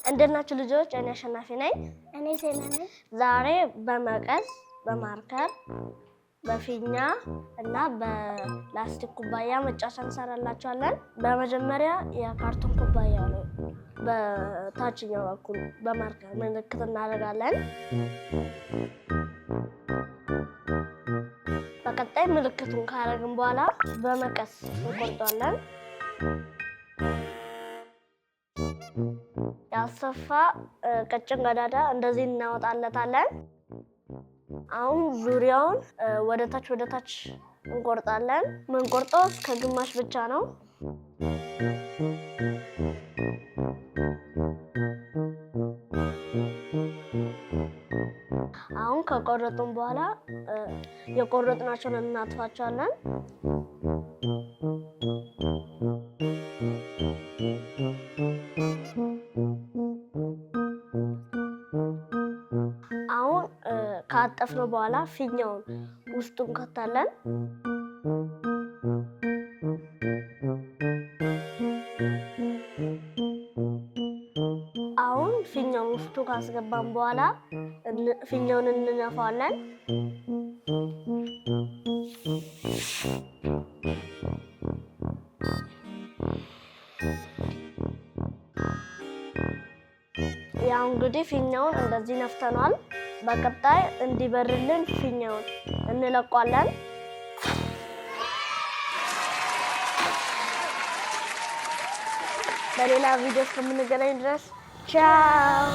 እንደናችሁ ልጆች እኔ አሸናፊ ነኝ። እኔ ሴና ነኝ። ዛሬ በመቀስ በማርከር በፊኛ እና በላስቲክ ኩባያ መጫወቻ እንሰራላችኋለን። በመጀመሪያ የካርቶን ኩባያ ነው በታችኛው በኩል በማርከር ምልክት እናደርጋለን። በቀጣይ ምልክቱን ካደረግን በኋላ በመቀስ እንቆርጣለን። ያልሰፋ ቀጭን ቀዳዳ እንደዚህ እናወጣለታለን። አሁን ዙሪያውን ወደ ታች እንቆርጣለን። ምንቆርጠው ከግማሽ ብቻ ነው። አሁን ከቆረጥን በኋላ የቆረጥናቸውን እናጥፋቸዋለን። አሁን ካጠፍነው በኋላ ፊኛውን ውስጡን እንከታለን። አሁን ፊኛውን ውስጡ ካስገባን በኋላ ፊኛውን እንነፋዋለን። ያው እንግዲህ ፊኛውን እንደዚህ ነፍተናል። በቀጣይ እንዲበርልን ፊኛውን እንለቋለን። በሌላ ቪዲዮ እስከምንገናኝ ድረስ ቻው።